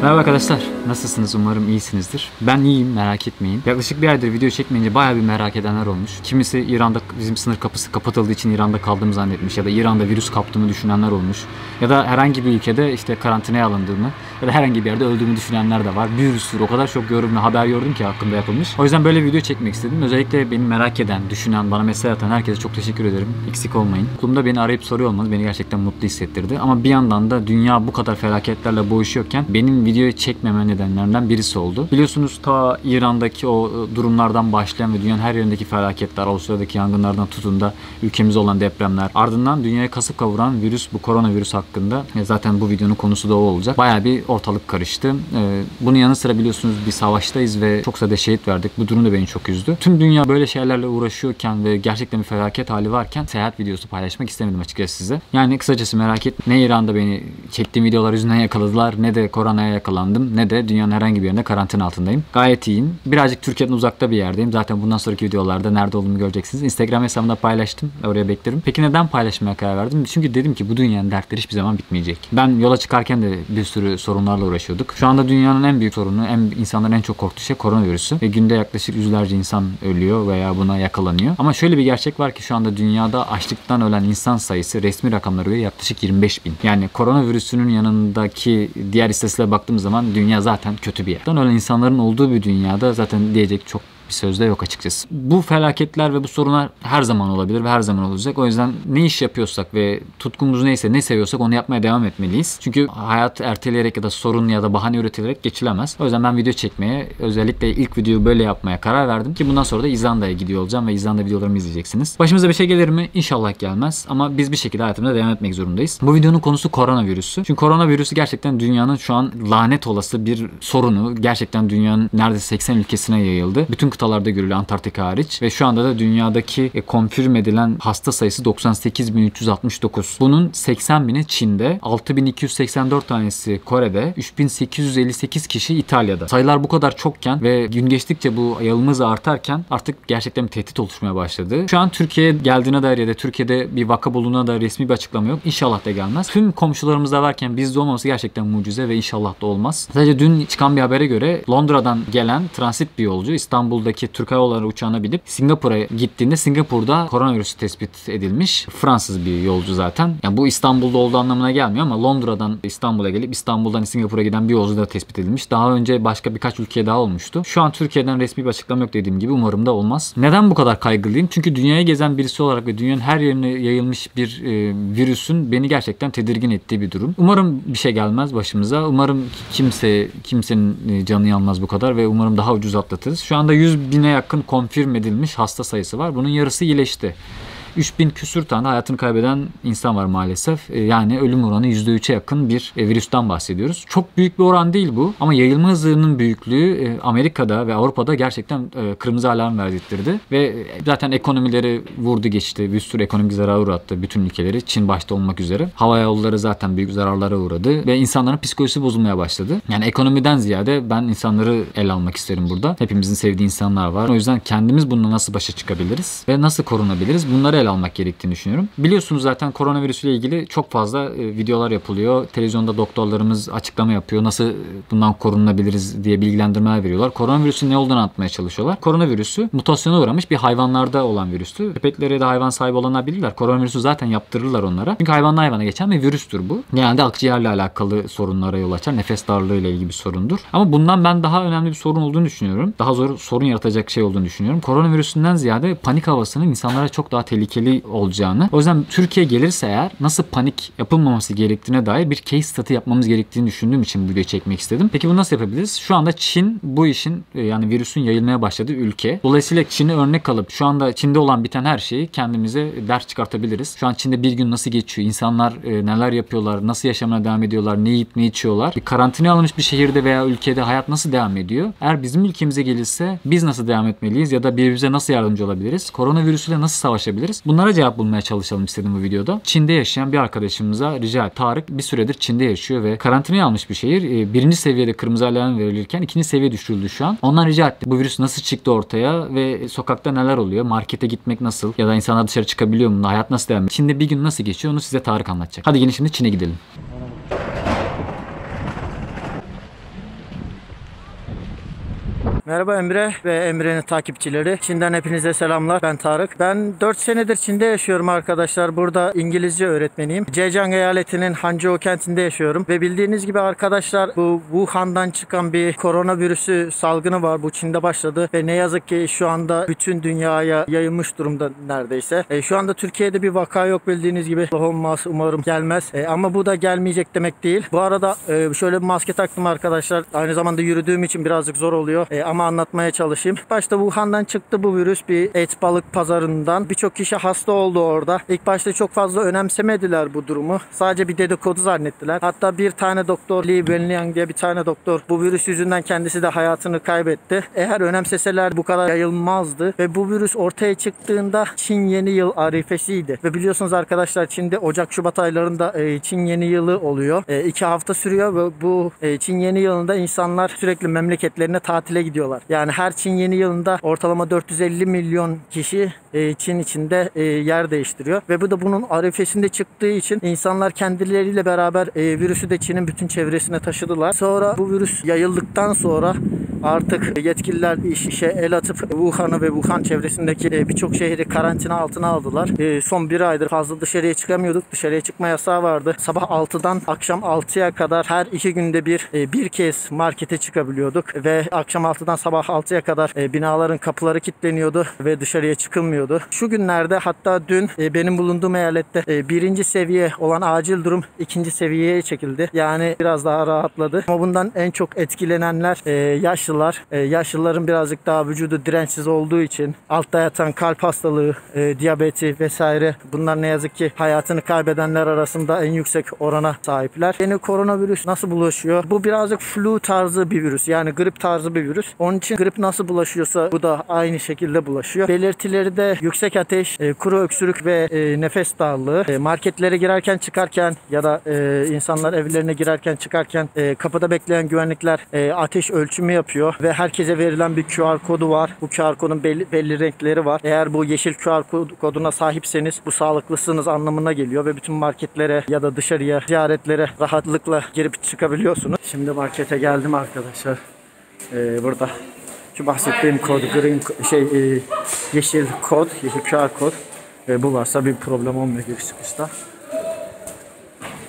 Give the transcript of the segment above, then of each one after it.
Merhaba arkadaşlar, nasılsınız? Umarım iyisinizdir. Ben iyiyim, merak etmeyin. Yaklaşık bir aydır video çekmeyince bayağı bir merak edenler olmuş. Kimisi İran'da bizim sınır kapısı kapatıldığı için İran'da kaldığımı zannetmiş ya da İran'da virüs kaptığımı düşünenler olmuş. Ya da herhangi bir ülkede işte karantinaya alındığımı ya da herhangi bir yerde öldüğümü düşünenler de var. Bir sürü, o kadar çok yorum ve haber gördüm ki hakkında yapılmış. O yüzden böyle video çekmek istedim. Özellikle beni merak eden, düşünen, bana mesaj atan herkese çok teşekkür ederim. Eksik olmayın. Okulumda beni arayıp soruyor olmanız beni gerçekten mutlu hissettirdi. Ama bir yandan da dünya bu kadar felaketlerle boğuşuyorken benim videoyu çekmeme nedenlerinden birisi oldu. Biliyorsunuz ta İran'daki o durumlardan başlayan ve dünyanın her yerindeki felaketler, Avustralya'daki yangınlardan tutun da ülkemizde olan depremler, ardından dünyaya kasıp kavuran virüs, bu koronavirüs hakkında zaten bu videonun konusu da o olacak. Bayağı bir ortalık karıştı. Bunun yanı sıra biliyorsunuz bir savaştayız ve çok sayıda şehit verdik. Bu durum da beni çok üzdü. Tüm dünya böyle şeylerle uğraşıyorken ve gerçekten bir felaket hali varken seyahat videosu paylaşmak istemedim açıkçası size. Yani kısacası merak et. Ne İran'da beni çektiğim videolar yüzünden yakaladılar, ne de koronaya yakalandım, ne de dünyanın herhangi bir yerinde karantina altındayım. Gayet iyiyim. Birazcık Türkiye'den uzakta bir yerdeyim. Zaten bundan sonraki videolarda nerede olduğumu göreceksiniz. Instagram hesabımda paylaştım. Oraya beklerim. Peki neden paylaşmaya karar verdim? Çünkü dedim ki bu dünyanın dertleri hiçbir zaman bitmeyecek. Ben yola çıkarken de bir sürü sorunlarla uğraşıyorduk. Şu anda dünyanın en büyük sorunu, insanların en çok korktuğu şey koronavirüsü. Ve günde yaklaşık yüzlerce insan ölüyor veya buna yakalanıyor. Ama şöyle bir gerçek var ki şu anda dünyada açlıktan ölen insan sayısı resmi rakamlara göre yaklaşık 25 bin. Yani koronavirüsünün yanındaki diğer istatistiklere baktığımız zaman dünya zaten kötü bir yer. Ölen insanların olduğu bir dünyada zaten diyecek çok bir sözde yok açıkçası. Bu felaketler ve bu sorunlar her zaman olabilir ve her zaman olacak. O yüzden ne iş yapıyorsak ve tutkumuz neyse, ne seviyorsak onu yapmaya devam etmeliyiz. Çünkü hayat erteleyerek ya da sorun ya da bahane üretilerek geçilemez. O yüzden ben video çekmeye, özellikle ilk videoyu böyle yapmaya karar verdim ki bundan sonra da İzlanda'ya gidiyor olacağım ve İzlanda videolarımı izleyeceksiniz. Başımıza bir şey gelir mi? İnşallah gelmez ama biz bir şekilde hayatımıza devam etmek zorundayız. Bu videonun konusu koronavirüsü. Çünkü koronavirüsü gerçekten dünyanın şu an lanet olası bir sorunu. Gerçekten dünyanın neredeyse 80 ülkesine yayıldı. Bütün kıtalarda görülüyor, Antarktika hariç ve şu anda da dünyadaki konfirm edilen hasta sayısı 98.369. Bunun 80.000'i Çin'de, 6.284 tanesi Kore'de, 3.858 kişi İtalya'da. Sayılar bu kadar çokken ve gün geçtikçe bu yayılma hızı artarken artık gerçekten bir tehdit oluşmaya başladı. Şu an Türkiye'ye geldiğine dair ya da Türkiye'de bir vaka bulunduğuna dair resmi bir açıklama yok. İnşallah da gelmez. Tüm komşularımızda varken bizde olmaması gerçekten mucize ve inşallah da olmaz. Sadece dün çıkan bir habere göre Londra'dan gelen transit bir yolcu İstanbul'daki Türk Hava Yolları uçağına binip Singapur'a gittiğinde Singapur'da koronavirüsü tespit edilmiş. Fransız bir yolcu zaten. Yani bu İstanbul'da olduğu anlamına gelmiyor ama Londra'dan İstanbul'a gelip İstanbul'dan Singapur'a giden bir yolcu da tespit edilmiş. Daha önce başka birkaç ülkeye daha olmuştu. Şu an Türkiye'den resmi bir açıklama yok dediğim gibi. Umarım da olmaz. Neden bu kadar kaygılıyım? Çünkü dünyaya gezen birisi olarak ve dünyanın her yerine yayılmış bir virüsün beni gerçekten tedirgin ettiği bir durum. Umarım bir şey gelmez başımıza. Umarım kimsenin canı yanmaz bu kadar ve umarım daha ucuz atlatırız. Şu anda 100.000'e yakın konfirm edilmiş hasta sayısı var. Bunun yarısı iyileşti. 3000 küsür tane hayatını kaybeden insan var maalesef. Yani ölüm oranı %3'e yakın bir virüsten bahsediyoruz. Çok büyük bir oran değil bu ama yayılma hızının büyüklüğü Amerika'da ve Avrupa'da gerçekten kırmızı alarm verdirtti ve zaten ekonomileri vurdu geçti. Bir sürü ekonomik zarar uğrattı bütün ülkeleri. Çin başta olmak üzere. Hava yolları zaten büyük zararlara uğradı ve insanların psikolojisi bozulmaya başladı. Yani ekonomiden ziyade ben insanları ele almak isterim burada. Hepimizin sevdiği insanlar var. O yüzden kendimiz bununla nasıl başa çıkabiliriz ve nasıl korunabiliriz? Bunları ele almak gerektiğini düşünüyorum. Biliyorsunuz zaten koronavirüsüyle ilgili çok fazla videolar yapılıyor. Televizyonda doktorlarımız açıklama yapıyor. Nasıl bundan korunabiliriz diye bilgilendirmeler veriyorlar. Koronavirüsün ne olduğunu anlatmaya çalışıyorlar. Koronavirüsü mutasyona uğramış bir hayvanlarda olan virüstü. Köpeklere de hayvan sahibi olanlar bilirler. Koronavirüsü zaten yaptırırlar onlara. Çünkü hayvandan hayvana geçen bir virüstür bu. Genelde akciğerle alakalı sorunlara yol açar. Nefes darlığı ile ilgili bir sorundur. Ama bundan ben daha önemli bir sorun olduğunu düşünüyorum. Daha zor sorun yaratacak şey olduğunu düşünüyorum. Koronavirüsünden ziyade panik havasının insanlara çok daha tehlikeli olacağını. O yüzden Türkiye gelirse eğer nasıl panik yapılmaması gerektiğine dair bir case study yapmamız gerektiğini düşündüğüm için bu videoyu çekmek istedim. Peki bunu nasıl yapabiliriz? Şu anda Çin bu işin yani virüsün yayılmaya başladığı ülke. Dolayısıyla Çin'i örnek alıp şu anda Çin'de olan biten her şeyi kendimize ders çıkartabiliriz. Şu an Çin'de bir gün nasıl geçiyor? İnsanlar neler yapıyorlar? Nasıl yaşamına devam ediyorlar? Ne yiyip ne içiyorlar? Bir karantinaya alınmış bir şehirde veya ülkede hayat nasıl devam ediyor? Eğer bizim ülkemize gelirse biz nasıl devam etmeliyiz ya da birbirimize nasıl yardımcı olabiliriz? Koronavirüsüyle nasıl savaşabiliriz? Bunlara cevap bulmaya çalışalım istedim bu videoda. Çin'de yaşayan bir arkadaşımıza rica et. Tarık bir süredir Çin'de yaşıyor ve karantinaya almış bir şehir. Birinci seviyede kırmızı alarm verilirken ikinci seviye düşürüldü şu an. Ondan rica etti. Bu virüs nasıl çıktı ortaya ve sokakta neler oluyor? Markete gitmek nasıl? Ya da insanlar dışarı çıkabiliyor mu? Hayat nasıl devam ediyor? Çin'de bir gün nasıl geçiyor? Onu size Tarık anlatacak. Hadi gelin şimdi Çin'e gidelim. Merhaba Emre ve Emre'nin takipçileri. Çin'den hepinize selamlar. Ben Tarık. Ben 4 senedir Çin'de yaşıyorum arkadaşlar. Burada İngilizce öğretmeniyim. Zhejiang eyaletinin Hanzhou kentinde yaşıyorum. Ve bildiğiniz gibi arkadaşlar bu Wuhan'dan çıkan bir koronavirüsü salgını var. Bu Çin'de başladı. Ve ne yazık ki şu anda bütün dünyaya yayılmış durumda neredeyse. Şu anda Türkiye'de bir vaka yok bildiğiniz gibi. Olmaz, umarım gelmez. Ama bu da gelmeyecek demek değil. Bu arada şöyle bir maske taktım arkadaşlar. Aynı zamanda yürüdüğüm için birazcık zor oluyor. Ama anlatmaya çalışayım. Başta Wuhan'dan çıktı bu virüs, bir et balık pazarından. Birçok kişi hasta oldu orada. İlk başta çok fazla önemsemediler bu durumu. Sadece bir dedikodu zannettiler. Hatta bir tane doktor, Li Wenliang diye bir tane doktor, bu virüs yüzünden kendisi de hayatını kaybetti. Eğer önemseseler bu kadar yayılmazdı. Ve bu virüs ortaya çıktığında Çin Yeni Yıl arifesiydi. Ve biliyorsunuz arkadaşlar Çin'de Ocak-Şubat aylarında Çin Yeni Yılı oluyor. 2 hafta sürüyor ve bu Çin Yeni Yılında insanlar sürekli memleketlerine tatile gidiyorlar. Yani her Çin Yeni Yılında ortalama 450 milyon kişi Çin içinde yer değiştiriyor. Ve bu da bunun arifesinde çıktığı için insanlar kendileriyle beraber virüsü de Çin'in bütün çevresine taşıdılar. Sonra bu virüs yayıldıktan sonra artık yetkililer işe el atıp Wuhan'ı ve Wuhan çevresindeki birçok şehri karantina altına aldılar. Son bir aydır fazla dışarıya çıkamıyorduk. Dışarıya çıkma yasağı vardı. Sabah 6'dan akşam 6'ya kadar her 2 günde bir kez markete çıkabiliyorduk. Ve akşam 6'dan sabah 6'ya kadar binaların kapıları kilitleniyordu ve dışarıya çıkılmıyordu. Şu günlerde hatta dün benim bulunduğum eyalette 1. seviye olan acil durum 2. seviyeye çekildi. Yani biraz daha rahatladı. Ama bundan en çok etkilenenler yaşlılar. Yaşlıların birazcık daha vücudu dirençsiz olduğu için altta yatan kalp hastalığı, diyabeti vesaire, bunlar ne yazık ki hayatını kaybedenler arasında en yüksek orana sahipler. Yeni koronavirüs nasıl bulaşıyor? Bu birazcık flu tarzı bir virüs. Yani grip tarzı bir virüs. Onun için grip nasıl bulaşıyorsa bu da aynı şekilde bulaşıyor. Belirtileri de yüksek ateş, kuru öksürük ve nefes darlığı. Marketlere girerken çıkarken ya da insanlar evlerine girerken çıkarken kapıda bekleyen güvenlikler ateş ölçümü yapıyor ve herkese verilen bir QR kodu var. Bu QR kodun belli renkleri var. Eğer bu yeşil QR koduna sahipseniz bu sağlıklısınız anlamına geliyor ve bütün marketlere ya da dışarıya ziyaretlere rahatlıkla girip çıkabiliyorsunuz. Şimdi markete geldim arkadaşlar. Burada şu bahsettiğim kod, yeşil kod, yeşil QR kod. Bu varsa bir problem olmuyor ilk çıkışta.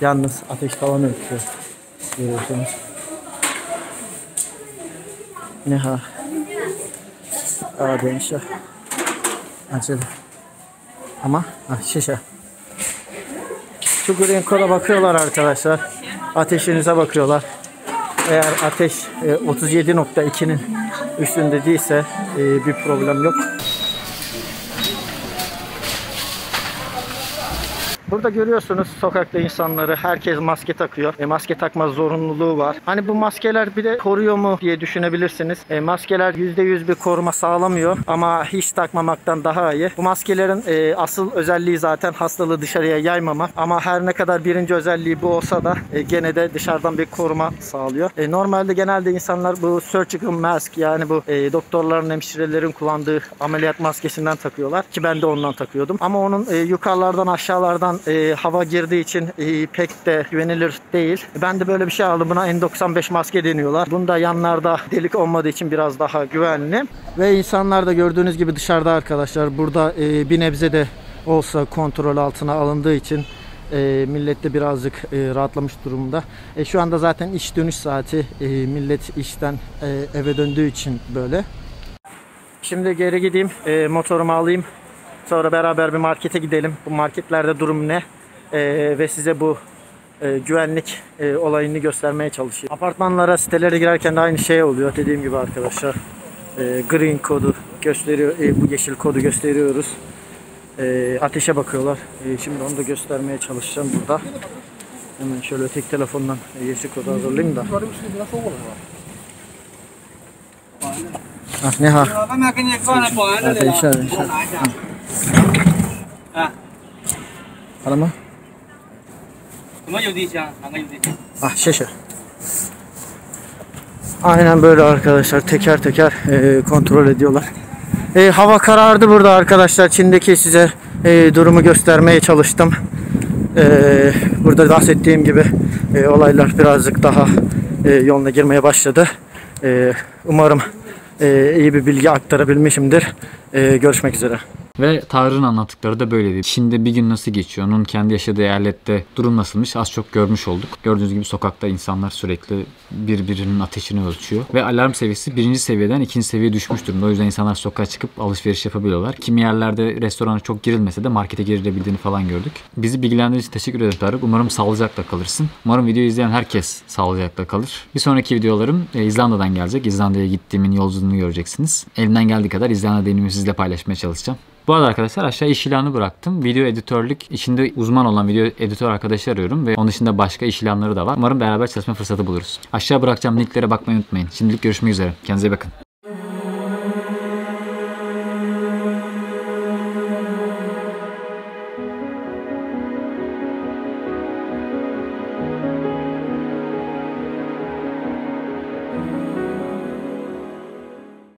Yalnız ateş falan ölçüyor. Görüyorsunuz. Ne ha? Değişiyor. Açıldı. Ama şişe. Şu green code'a bakıyorlar arkadaşlar. Ateşinize bakıyorlar. Eğer ateş 37.2'nin üstünde değilse bir problem yok. Burada görüyorsunuz sokakta insanları, herkes maske takıyor. Maske takma zorunluluğu var. Hani bu maskeler bir de koruyor mu diye düşünebilirsiniz. Maskeler %100 bir koruma sağlamıyor ama hiç takmamaktan daha iyi. Bu maskelerin asıl özelliği zaten hastalığı dışarıya yaymamak. Ama her ne kadar birinci özelliği bu olsa da gene de dışarıdan bir koruma sağlıyor. Normalde genelde insanlar bu surgical mask, yani bu doktorların, hemşirelerin kullandığı ameliyat maskesinden takıyorlar. Ki ben de ondan takıyordum. Ama onun yukarılardan aşağılardan hava girdiği için pek de güvenilir değil. Ben de böyle bir şey aldım. Buna N95 maske deniyorlar. Bunda yanlarda delik olmadığı için biraz daha güvenli. Ve insanlar da gördüğünüz gibi dışarıda arkadaşlar. Burada bir nebze de olsa kontrol altına alındığı için millet de birazcık rahatlamış durumda. Şu anda zaten iş dönüş saati. Millet işten eve döndüğü için böyle. Şimdi geri gideyim. Motorumu alayım. Sonra beraber bir markete gidelim. Bu marketlerde durum ne? Ve size bu güvenlik olayını göstermeye çalışayım. Apartmanlara, sitelere girerken de aynı şey oluyor. Dediğim gibi arkadaşlar. Green kodu gösteriyor. Bu yeşil kodu gösteriyoruz. Ateşe bakıyorlar. Şimdi onu da göstermeye çalışacağım burada. Hemen şöyle öteki telefondan yeşil kodu hazırlayayım da. Ne ha? Arama. Şişe. Aynen böyle arkadaşlar, teker teker kontrol ediyorlar. Hava karardı burada arkadaşlar. Çin'deki size durumu göstermeye çalıştım. Burada bahsettiğim gibi olaylar birazcık daha yoluna girmeye başladı. Umarım iyi bir bilgi aktarabilmişimdir. Görüşmek üzere. Ve Tarık'ın anlattıkları da böyleydi. Çin'de bir gün nasıl geçiyor, onun kendi yaşadığı eyalette durum nasılmış az çok görmüş olduk. Gördüğünüz gibi sokakta insanlar sürekli birbirinin ateşini ölçüyor. Ve alarm seviyesi birinci seviyeden ikinci seviyeye düşmüş durumda. O yüzden insanlar sokağa çıkıp alışveriş yapabiliyorlar. Kimi yerlerde restorana çok girilmese de markete girilebildiğini falan gördük. Bizi bilgilendirdiğiniz için teşekkür ederim Tarık. Umarım sağlıcakla kalırsın. Umarım videoyu izleyen herkes sağlıcakla kalır. Bir sonraki videolarım İzlanda'dan gelecek. İzlanda'ya gittiğimin yolculuğunu göreceksiniz. Elimden geldiği kadar İzlanda deneyimimi sizle paylaşmaya çalışacağım. Bu arada arkadaşlar aşağı iş ilanı bıraktım. Video editörlük işinde uzman olan video editör arkadaşı arıyorum ve onun dışında başka iş ilanları da var. Umarım beraber çalışma fırsatı buluruz. Aşağı bırakacağım linklere bakmayı unutmayın. Şimdilik görüşmek üzere. Kendinize iyi bakın.